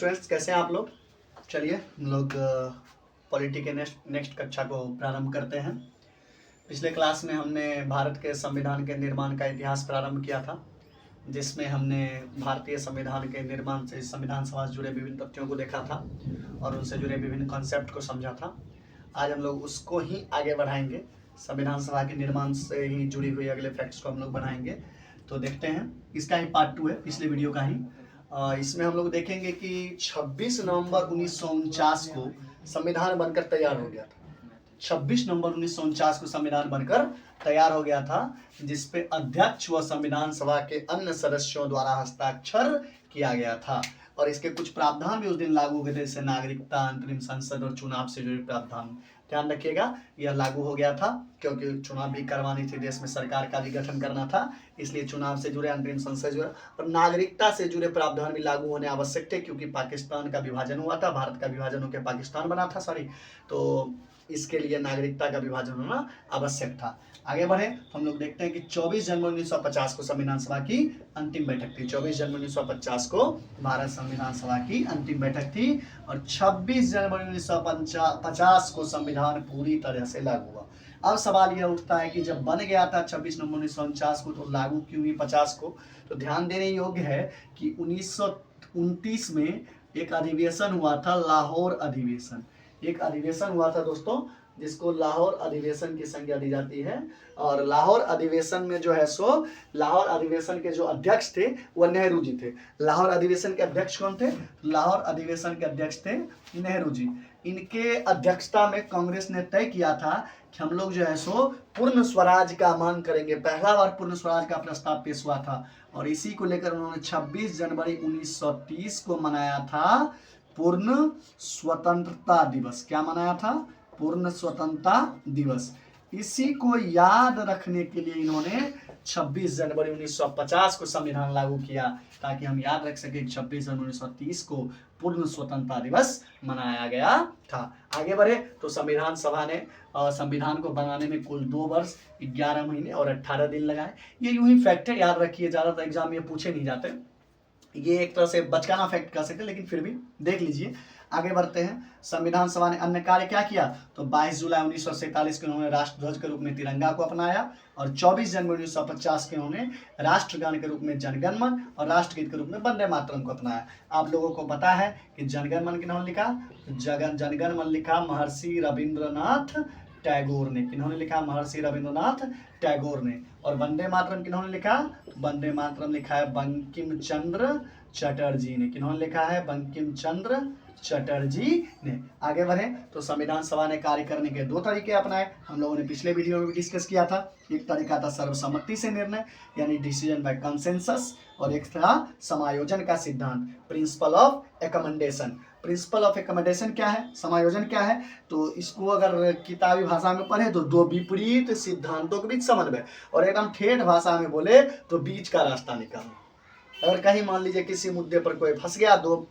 Students, कैसे हैं आप लोग। चलिए हम लोग पॉलिटी के नेक्स्ट कक्षा को प्रारंभ करते हैं। पिछले क्लास में हमने भारत के संविधान के निर्माण का इतिहास प्रारंभ किया था, जिसमें हमने भारतीय संविधान के निर्माण से संविधान सभा से जुड़े विभिन्न तथ्यों को देखा था और उनसे जुड़े विभिन्न कॉन्सेप्ट को समझा था। आज हम लोग उसको ही आगे बढ़ाएंगे, संविधान सभा के निर्माण से ही जुड़ी हुई अगले फैक्ट्स को हम लोग बढ़ाएंगे। तो देखते हैं, इसका ही पार्ट 2 है पिछले वीडियो का ही। इसमें हम लोग देखेंगे कि 26 नवंबर 1949 को संविधान बनकर तैयार हो गया था। 26 नवंबर 1949 को संविधान बनकर तैयार हो गया था, जिसपे अध्यक्ष व संविधान सभा के अन्य सदस्यों द्वारा हस्ताक्षर किया गया था। और इसके कुछ प्रावधान भी उस दिन लागू हुए थे, जैसे नागरिकता, अंतरिम संसद और चुनाव से जुड़े प्रावधान। ध्यान रखिएगा, यह लागू हो गया था क्योंकि चुनाव भी करवानी थी, देश में सरकार का भी गठन करना था, इसलिए चुनाव से जुड़े, अंतरिम संसद से जुड़े और नागरिकता से जुड़े प्रावधान भी लागू होने आवश्यक थे, क्योंकि पाकिस्तान का विभाजन हुआ था, भारत का विभाजन होकर पाकिस्तान बना था, तो इसके लिए नागरिकता का विभाजन होना आवश्यक था। आगे बढ़े तो हम लोग देखते हैं कि 24 जनवरी 1950 को संविधान सभा की अंतिम बैठक थी। 24 जनवरी 1950 को भारत संविधान सभा की अंतिम बैठक थी और 26 जनवरी 1950 को संविधान पूरी तरह से लागू हुआ। अब सवाल यह उठता है कि जब बन गया था 26 नवंबर 1949 को, तो लागू क्यों हुई 50 को। तो ध्यान देने योग्य है कि 1929 में एक अधिवेशन हुआ था, लाहौर अधिवेशन। एक अधिवेशन हुआ था दोस्तों, जिसको लाहौर अधिवेशन की संज्ञा दी जाती है। और लाहौर अधिवेशन में जो है सो लाहौर अधिवेशन के जो अध्यक्ष थे वह नेहरू जी थे। लाहौर अधिवेशन के अध्यक्ष कौन थे? लाहौर अधिवेशन के अध्यक्ष थे नेहरू जी। इनके अध्यक्षता में कांग्रेस ने तय किया था कि हम लोग जो है सो पूर्ण स्वराज का मांग करेंगे। पहला बार पूर्ण स्वराज का प्रस्ताव पेश हुआ था और इसी को लेकर उन्होंने 26 जनवरी 1930 को मनाया था पूर्ण स्वतंत्रता दिवस। क्या मनाया था? पूर्ण स्वतंत्रता दिवस। इसी को याद रखने के लिए इन्होंने 26 जनवरी 1950 को संविधान लागू किया, ताकि हम याद रख सके 26 जनवरी 1930 को पूर्ण स्वतंत्रता दिवस मनाया गया था। आगे बढ़े तो संविधान सभा ने संविधान को बनाने में कुल 2 वर्ष 11 महीने और 18 दिन लगाए। ये यूं ही फैक्ट है, याद रखिए, ज्यादातर एग्जाम में पूछे नहीं जाते, ये एक तरह से बचकाना फैक्ट कह सकते, लेकिन फिर भी देख लीजिए। आगे बढ़ते हैं, संविधान सभा ने अन्य कार्य क्या किया। तो 22 जुलाई 1947 को उन्होंने राष्ट्रध्वज के रूप में तिरंगा को अपनाया और 24 जनवरी 1950 के उन्होंने राष्ट्रगान के रूप में जनगण मन और राष्ट्रगीत के रूप में वंदे मातरम को अपनाया। आप लोगों को पता है कि जनगण मन किन्होंने लिखा? जनगण मन लिखा महर्षि रविंद्रनाथ टैगोर ने। किन्होंने लिखा? महर्षि रविंद्रनाथ टैगोर ने। और वंदे मातरम किन्होंने लिखा? वंदे मातरम लिखा है बंकिम चंद्र चटर्जी ने। किन्होंने लिखा है? बंकिम चंद्र चटर्जी ने। आगे बढ़े तो संविधान सभा ने कार्य करने के 2 तरीके अपनाए। हम लोगों ने पिछले वीडियो में भी डिस्कस किया था। एक तरीका था सर्वसम्मति से निर्णय, यानी डिसीजन बाय कंसेंसस, और एक था समायोजन का सिद्धांत, प्रिंसिपल ऑफ एकमेंडेशन। प्रिंसिपल ऑफ एकमेंडेशन क्या है? समायोजन क्या है? तो इसको अगर किताबी भाषा में पढ़े तो 2 विपरीत सिद्धांतों के बीच समन्वय, और एकदम ठेठ भाषा में बोले तो बीच का रास्ता निकालना। अगर कहीं मान लीजिए किसी मुद्दे पर कोई फंस गया, दो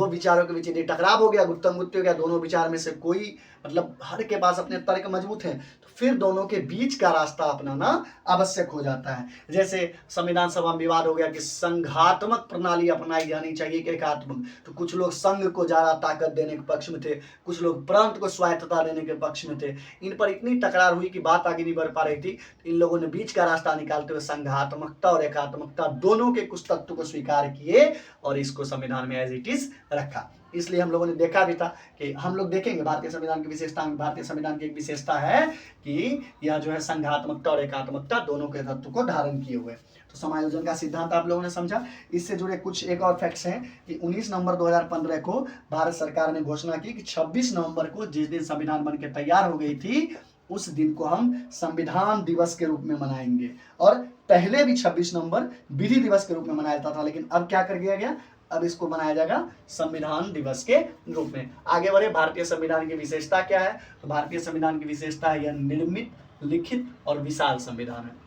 विचारों के बीच यदि टकराव हो गया, गुत्थम-गुत्ती हो गया, दोनों विचार में से कोई, मतलब हर के पास अपने तर्क मजबूत हैं, तो फिर दोनों के बीच का रास्ता अपनाना आवश्यक हो जाता है। जैसे संविधान सभा में विवाद हो गया कि संघात्मक प्रणाली अपनाई जानी चाहिए कि एकात्मक। तो कुछ लोग संघ को ज्यादा ताकत देने के पक्ष में थे, कुछ लोग प्रांत को स्वायत्तता देने के पक्ष में थे। इन पर इतनी टकरार हुई कि बात आगे नहीं बढ़ पा रही थी। इन लोगों ने बीच का रास्ता निकालते हुए संघात्मकता और एकात्मकता दोनों के कुछ तत्व को स्वीकार किए और इसको संविधान में एज इट इज रखा। इसलिए हम लोगों ने देखा भी था कि हम लोग देखेंगे भारतीय संविधान की विशेषता में, भारतीय संविधान की एक विशेषता है कि यह जो है संघात्मकता और एकात्मकता दोनों के तत्व को धारण किए हुए। तो समायोजन का सिद्धांत आप लोगों ने समझा। इससे जुड़े कुछ एक और फैक्ट्स हैं कि 19 नवंबर 2015 को भारत सरकार ने घोषणा की कि 26 नवंबर को, जिस दिन संविधान बन के तैयार हो गई थी, उस दिन को हम संविधान दिवस के रूप में मनाएंगे। और पहले भी 26 नवंबर विधि दिवस के रूप में मनाया जाता था, लेकिन अब क्या कर दिया गया? अब इसको मनाया जाएगा संविधान दिवस के रूप में। आगे बढ़े, भारतीय संविधान की विशेषता क्या है? तो भारतीय संविधान की विशेषता है यह निर्मित, लिखित और विशाल संविधान है।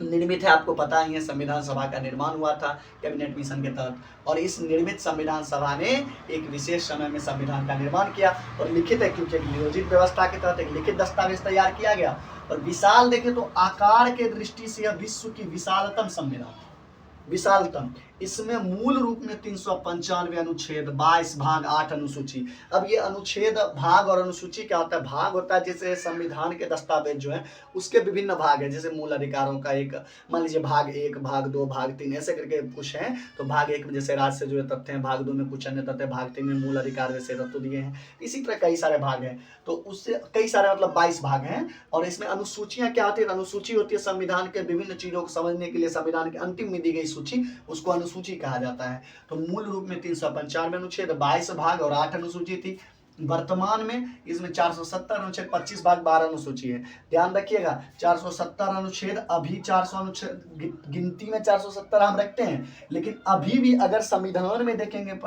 निर्मित है, आपको पता ही है, संविधान सभा का निर्माण हुआ था कैबिनेट मिशन के तहत, और इस निर्मित संविधान सभा ने एक विशेष समय में संविधान का निर्माण किया। और लिखित है क्योंकि एक नियोजित व्यवस्था के तहत एक लिखित दस्तावेज तैयार किया गया। और विशाल देखें तो आकार के दृष्टि से यह विश्व की विशालतम संविधान, विशालतम, इसमें मूल रूप में 395 अनुच्छेद, 22 भाग 8 अनुसूची। अब ये अनुच्छेद, भाग और अनुसूची क्या होता है? भाग होता है जैसे संविधान के दस्तावेज जो है उसके विभिन्न भाग है, जैसे मूल अधिकारों का एक, मान लीजिए भाग 1, भाग 2, भाग 3 ऐसे करके कुछ है। तो भाग 1 में जैसे राज्य से जुड़े तथ्य हैं, भाग 2 में कुछ अन्य तथ्य, भाग 3 में मूल अधिकार जैसे तत्व दिए हैं। इसी तरह कई सारे भाग हैं, तो उससे कई सारे मतलब 22 भाग हैं। और इसमें अनुसूचियां क्या होती है? अनुसूची होती है संविधान के विभिन्न चीजों को समझने के लिए संविधान की अंतिम में दी गई सूची, उसको अनुसूची कहा जाता है। तो मूल रूप में 395 अनुच्छेद, 22 भाग और 8 अनुसूची थी। वर्तमान में इसमें 470 अनुच्छेद, 25 भाग, 12 अनुसूची है। ध्यान रखिएगा 470 अनुच्छेद, अभी 400 अनुच्छेद, गिनती में 470 हम रखते हैं, लेकिन अभी भी अगर संविधान में देखेंगे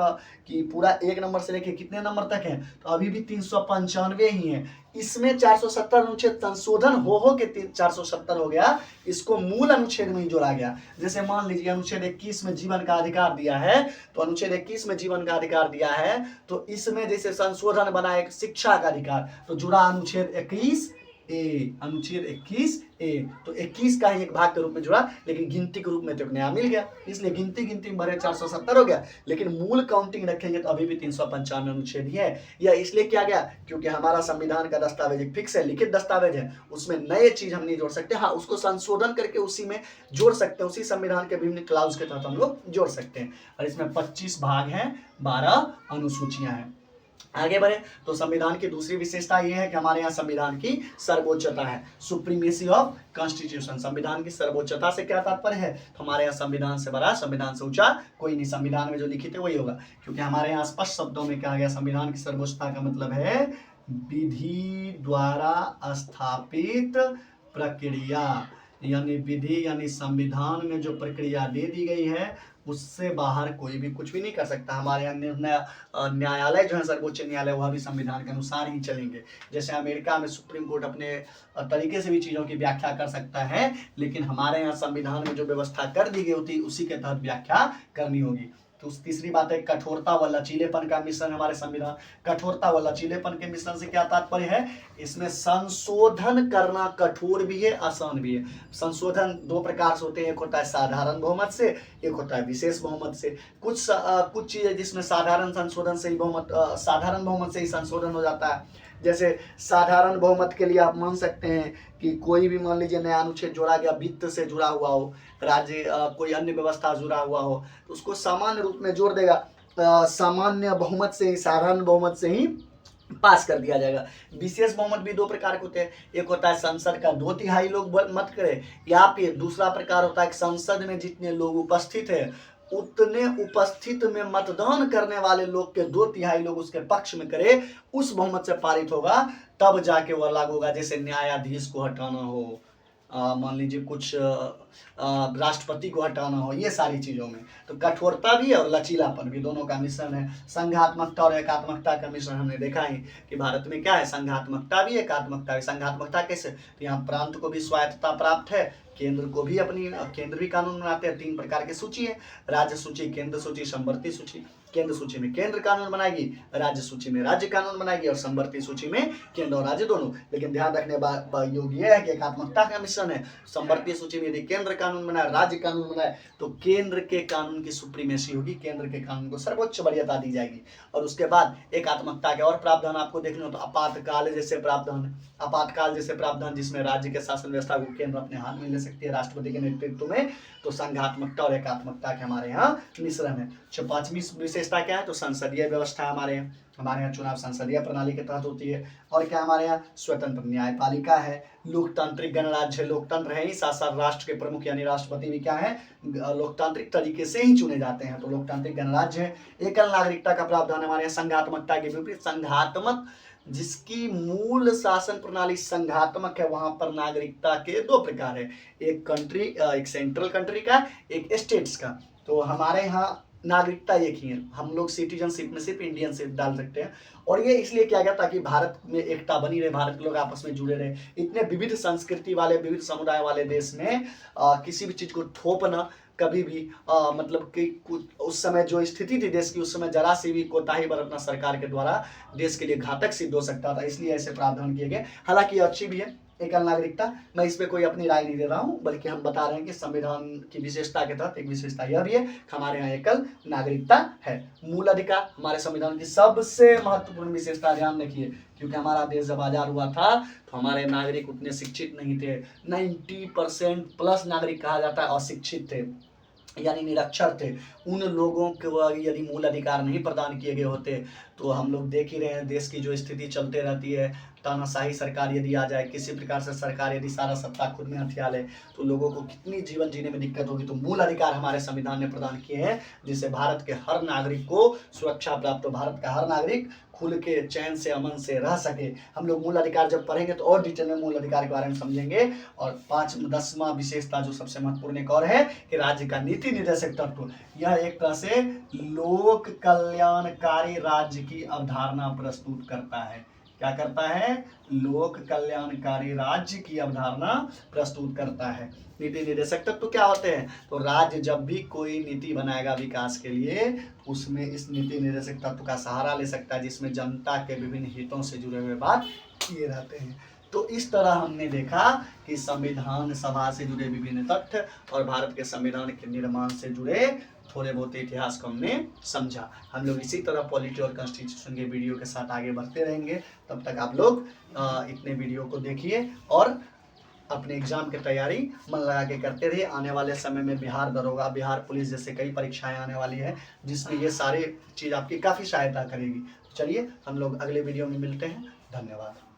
कि पूरा 1 नंबर से लेके कितने नंबर तक है, तो अभी भी 395 ही है। इसमें 470 अनुच्छेद संशोधन हो के 470 हो गया, इसको मूल अनुच्छेद में ही जोड़ा गया। जैसे मान लीजिए अनुच्छेद 21 में जीवन का अधिकार दिया है, तो अनुच्छेद 21 में जीवन का अधिकार दिया है, तो इसमें जैसे संशोधन बना एक शिक्षा का अधिकार, तो जुड़ा अनुच्छेद 21 ए, अनुच्छेद 21 ए, तो 21 का ही एक भाग के रूप में जुड़ा, लेकिन गिनती के रूप में तो एक नया मिल गया, इसलिए गिनती में भरे 470 हो गया, लेकिन मूल काउंटिंग रखेंगे तो अभी भी 395 अनुच्छेद ही है। यह इसलिए किया गया क्योंकि हमारा संविधान का दस्तावेज एक फिक्स है, लिखित दस्तावेज है, उसमें नए चीज हम नहीं जोड़ सकते। हाँ, उसको संशोधन करके उसी में जोड़ सकते हैं, उसी संविधान के विभिन्न क्लाउज के तहत हम लोग जोड़ सकते हैं। और इसमें 25 भाग हैं, 12 अनुसूचियां हैं। आगे बढ़े तो संविधान की दूसरी विशेषता यह है कि हमारे यहाँ संविधान की सर्वोच्चता है, सुप्रीमेसी ऑफ कॉन्स्टिट्यूशन। संविधान की सर्वोच्चता से क्या तात्पर्य है? तो हमारे यहाँ संविधान से बड़ा, संविधान से ऊंचा कोई नहीं, संविधान में जो लिखित है वही होगा। क्योंकि हमारे यहाँ स्पष्ट शब्दों में कहा गया संविधान की सर्वोच्चता का मतलब है विधि द्वारा स्थापित प्रक्रिया, यानी विधि यानी संविधान में जो प्रक्रिया दे दी गई है उससे बाहर कोई भी कुछ भी नहीं कर सकता। हमारे यहाँ निर्णय न्यायालय जो है सर्वोच्च न्यायालय, वह भी संविधान के अनुसार ही चलेंगे। जैसे अमेरिका में सुप्रीम कोर्ट अपने तरीके से भी चीज़ों की व्याख्या कर सकता है, लेकिन हमारे यहाँ संविधान में जो व्यवस्था कर दी गई होती है उसी के तहत व्याख्या करनी होगी। तो तीसरी बात है कठोरता व लचीलेपन का मिश्रण। हमारे संविधान कठोरता व लचीलेपन के मिश्रण से क्या तात्पर्य है? इसमें संशोधन करना कठोर भी है, आसान भी है। संशोधन दो प्रकार से होते हैं, एक होता है साधारण बहुमत से, एक होता है विशेष बहुमत से। कुछ चीजें जिसमें साधारण संशोधन से ही साधारण बहुमत से ही संशोधन हो जाता है। जैसे साधारण बहुमत के लिए आप मान सकते हैं कि कोई भी मान लीजिए नया अनुच्छेद जोड़ा गया, वित्त से जुड़ा हुआ हो, राज्य कोई अन्य व्यवस्था जुड़ा हुआ हो, तो उसको सामान्य रूप में जोड़ देगा, सामान्य बहुमत से ही, साधारण बहुमत से ही पास कर दिया जाएगा। विशेष बहुमत भी दो प्रकार के होते हैं, एक होता है संसद का 2/3 लोग मत करे, या फिर दूसरा प्रकार होता है संसद में जितने लोग उपस्थित है उतने उपस्थित में मतदान करने वाले लोग के 2/3 लोग उसके पक्ष में करे, उस बहुमत से पारित होगा, तब जाके वह लागू होगा। जैसे न्यायाधीश को हटाना हो, मान लीजिए कुछ राष्ट्रपति को हटाना हो, ये सारी चीज़ों में। तो कठोरता भी और लचीलापन भी, दोनों का मिश्रण है। संघात्मकता और एकात्मकता का मिश्रण हमने देखा ही कि भारत में क्या है, संघात्मकता भी एकात्मकता भी। संघात्मकता कैसे? तो यहाँ प्रांत को भी स्वायत्तता प्राप्त है, केंद्र को भी केंद्र भी कानून बनाते हैं। 3 प्रकार की सूची है, राज्य सूची, केंद्र सूची, संवर्ती सूची। केंद्र सूची में केंद्र कानून बनाएगी, राज्य सूची में राज्य कानून बनाएगी, और संवर्ती सूची में केंद्र और राज्य दोनों। लेकिन ध्यान रखने योग्य यह है कि एकात्मकता का मिश्रण है। संवर्ती सूची में यदि केंद्र कानून बनाए, राज्य कानून बनाए, तो केंद्र के कानून की सुप्रीमेसी होगी, केंद्र के कानून को सर्वोच्च वरीयता दी जाएगी। और उसके बाद एकात्मकता के और प्रावधान आपको देखने हो तो आपातकाल जैसे प्रावधान, आपातकाल जैसे प्रावधान जिसमें राज्य के शासन व्यवस्था को केंद्र अपने हाथ में ले सकती है राष्ट्रपति के नेतृत्व में। तो संघात्मकता और एकात्मकता के हमारे यहाँ मिश्रण है। 5वीं विशेषता क्या है? तो संसदीय व्यवस्था हमारे यहाँ चुनाव संसदीय प्रणाली के तहत होती है। और क्या हमारे यहाँ स्वतंत्र न्यायपालिका है, लोकतांत्रिक गणराज्य, लोकतंत्र है ही, साथ साथ राष्ट्र के प्रमुख यानी राष्ट्रपति भी क्या है, लोकतांत्रिक तरीके से ही चुने जाते हैं, तो लोकतांत्रिक गणराज्य है। एकल नागरिकता का प्रावधान हमारे यहाँ संघात्मकता के विपरीत। संघात्मक जिसकी मूल शासन प्रणाली संघात्मक है, वहां पर नागरिकता के 2 प्रकार है, एक कंट्री, एक सेंट्रल कंट्री का, एक स्टेट्स का। तो हमारे यहाँ नागरिकता एक ही है, हम लोग सिटीजनशिप में सिर्फ इंडियनशिप डाल सकते हैं। और ये इसलिए किया गया ताकि भारत में एकता बनी रहे, भारत के लोग आपस में जुड़े रहे। इतने विविध संस्कृति वाले, विविध समुदाय वाले देश में किसी भी चीज को थोपना कभी भी मतलब कि उस समय जो स्थिति थी देश की, उस समय जरा सी भी कोताही बरतना सरकार के द्वारा देश के लिए घातक सिद्ध हो सकता था, इसलिए ऐसे प्रावधान किए गए। हालांकि ये अच्छी भी है, एकल नागरिकता। मैं इस पे कोई अपनी राय नहीं दे रहा हूँ, बल्कि हम बता रहे हैं कि संविधान की विशेषता के तहत एक विशेषता यह भी है कि हमारे यहाँ एकल नागरिकता है। मूल अधिकार हमारे संविधान की सबसे महत्वपूर्ण विशेषता, ध्यान रखिए, क्योंकि हमारा देश जब आजाद हुआ था तो हमारे नागरिक उतने शिक्षित नहीं थे। 90% प्लस नागरिक कहा जाता है अशिक्षित थे, यानी निरक्षर थे। उन लोगों को यदि मूल अधिकार नहीं प्रदान किए गए होते तो हम लोग देख ही रहे हैं देश की जो स्थिति चलते रहती है, तानाशाही सरकार यदि आ जाए, किसी प्रकार से सरकार यदि सारा सत्ता खुद में हथिया ले तो लोगों को कितनी जीवन जीने में दिक्कत होगी। तो मूल अधिकार हमारे संविधान ने प्रदान किए हैं, जिससे भारत के हर नागरिक को सुरक्षा प्राप्त हो, भारत का हर नागरिक खुल के चैन से अमन से रह सके। हम लोग मूल अधिकार जब पढ़ेंगे तो और डिटेल में मूल अधिकार के बारे में समझेंगे। और 10वां विशेषता जो सबसे महत्वपूर्ण एक और है कि राज्य का नीति निर्देशक तत्व, यह एक तरह से लोक कल्याणकारी राज्य की अवधारणा प्रस्तुत करता है। क्या करता है? लोक कल्याणकारी राज्य की अवधारणा प्रस्तुत करता है। नीति निर्देशक तत्व क्या होते हैं? तो राज्य जब भी कोई नीति बनाएगा विकास के लिए, उसमें इस नीति निर्देशक तत्व का सहारा ले सकता है, जिसमें जनता के विभिन्न हितों से जुड़े हुए बात किए रहते हैं। तो इस तरह हमने देखा कि संविधान सभा से जुड़े विभिन्न तथ्य और भारत के संविधान के निर्माण से जुड़े थोड़े बहुत इतिहास को हमने समझा। हम लोग इसी तरह पॉलिटी और कॉन्स्टिट्यूशन के वीडियो के साथ आगे बढ़ते रहेंगे। तब तक आप लोग इतने वीडियो को देखिए और अपने एग्जाम की तैयारी मन लगा के करते रहिए। आने वाले समय में बिहार दरोगा, बिहार पुलिस जैसे कई परीक्षाएं आने वाली है, जिसमें ये सारी चीज़ आपकी काफ़ी सहायता करेगी। चलिए हम लोग अगले वीडियो में मिलते हैं। धन्यवाद।